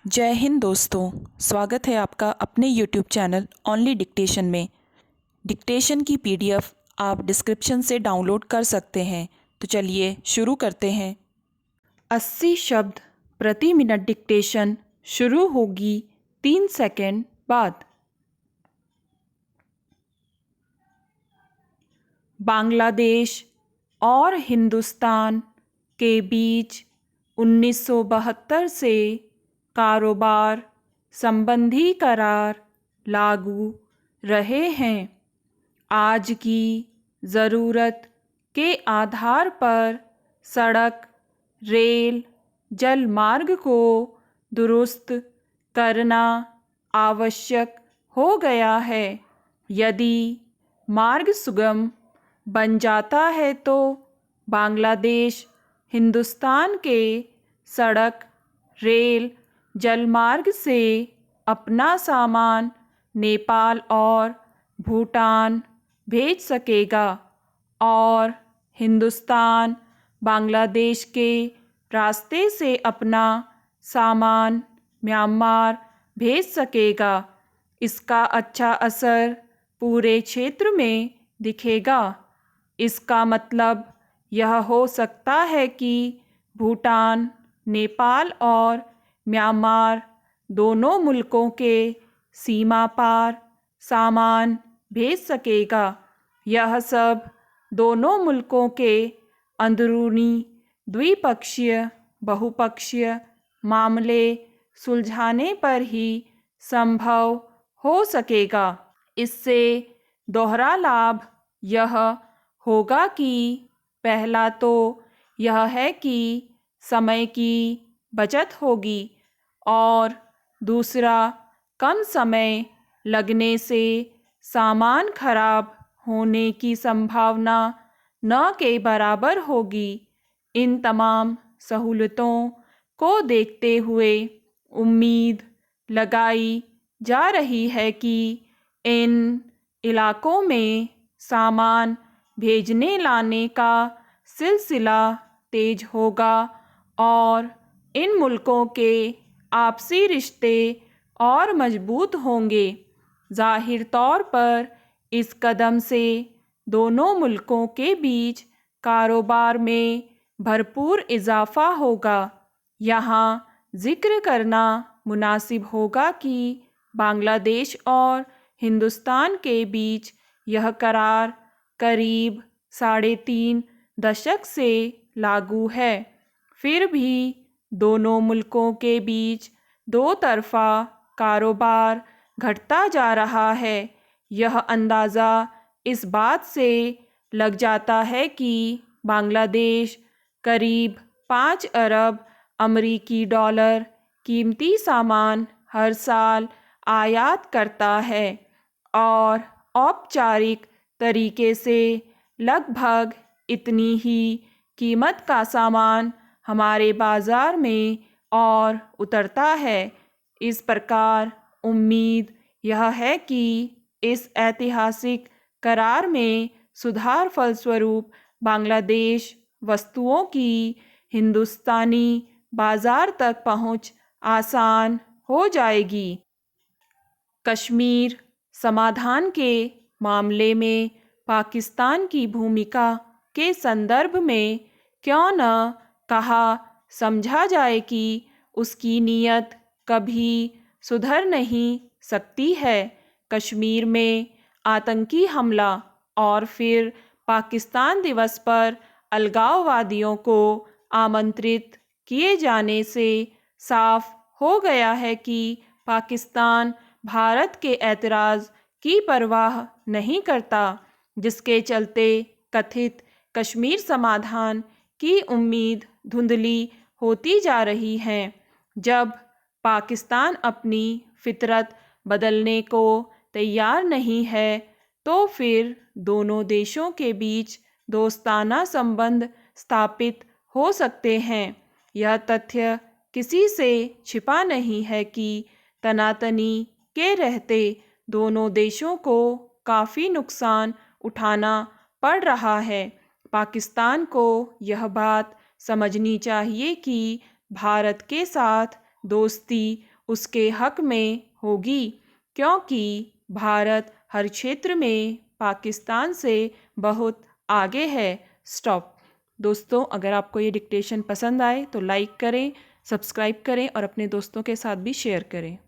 जय हिंद दोस्तों। स्वागत है आपका अपने YouTube चैनल ओनली डिक्टेशन में। डिक्टेशन की PDF आप डिस्क्रिप्शन से डाउनलोड कर सकते हैं। तो चलिए शुरू करते हैं। 80 शब्द प्रति मिनट डिक्टेशन शुरू होगी 3 सेकंड बाद। बांग्लादेश और हिंदुस्तान के बीच 1972 से कारोबार संबंधी करार लागू रहे हैं। आज की ज़रूरत के आधार पर सड़क, रेल, जल मार्ग को दुरुस्त करना आवश्यक हो गया है। यदि मार्ग सुगम बन जाता है तो बांग्लादेश हिंदुस्तान के सड़क, रेल, जलमार्ग से अपना सामान नेपाल और भूटान भेज सकेगा और हिंदुस्तान बांग्लादेश के रास्ते से अपना सामान म्यांमार भेज सकेगा। इसका अच्छा असर पूरे क्षेत्र में दिखेगा। इसका मतलब यह हो सकता है कि भूटान, नेपाल और म्यांमार दोनों मुल्कों के सीमा पार सामान भेज सकेगा। यह सब दोनों मुल्कों के अंदरूनी द्विपक्षीय, बहुपक्षीय मामले सुलझाने पर ही संभव हो सकेगा। इससे दोहरा लाभ यह होगा कि पहला तो यह है कि समय की बचत होगी और दूसरा कम समय लगने से सामान खराब होने की संभावना न के बराबर होगी। इन तमाम सहूलतों को देखते हुए उम्मीद लगाई जा रही है कि इन इलाकों में सामान भेजने लाने का सिलसिला तेज होगा और इन मुल्कों के आपसी रिश्ते और मजबूत होंगे। जाहिर तौर पर इस कदम से दोनों मुल्कों के बीच कारोबार में भरपूर इजाफा होगा। यहाँ जिक्र करना मुनासिब होगा कि बांग्लादेश और हिंदुस्तान के बीच यह करार करीब 3.5 दशक से लागू है। फिर भी दोनों मुल्कों के बीच दो तरफ़ा कारोबार घटता जा रहा है। यह अंदाज़ा इस बात से लग जाता है कि बांग्लादेश करीब 5 अरब अमरीकी डॉलर कीमती सामान हर साल आयात करता है और औपचारिक तरीके से लगभग इतनी ही कीमत का सामान हमारे बाज़ार में और उतरता है। इस प्रकार उम्मीद यह है कि इस ऐतिहासिक करार में सुधार फलस्वरूप बांग्लादेश वस्तुओं की हिंदुस्तानी बाज़ार तक पहुंच आसान हो जाएगी। कश्मीर समाधान के मामले में पाकिस्तान की भूमिका के संदर्भ में क्यों न कहा समझा जाए कि उसकी नीयत कभी सुधर नहीं सकती है। कश्मीर में आतंकी हमला और फिर पाकिस्तान दिवस पर अलगाववादियों को आमंत्रित किए जाने से साफ हो गया है कि पाकिस्तान भारत के ऐतराज़ की परवाह नहीं करता, जिसके चलते कथित कश्मीर समाधान की उम्मीद धुंधली होती जा रही है। जब पाकिस्तान अपनी फितरत बदलने को तैयार नहीं है तो फिर दोनों देशों के बीच दोस्ताना संबंध स्थापित हो सकते हैं। यह तथ्य किसी से छिपा नहीं है कि तनातनी के रहते दोनों देशों को काफ़ी नुकसान उठाना पड़ रहा है। पाकिस्तान को यह बात समझनी चाहिए कि भारत के साथ दोस्ती उसके हक में होगी, क्योंकि भारत हर क्षेत्र में पाकिस्तान से बहुत आगे है। स्टॉप। दोस्तों, अगर आपको ये डिक्टेशन पसंद आए तो लाइक करें, सब्सक्राइब करें और अपने दोस्तों के साथ भी शेयर करें।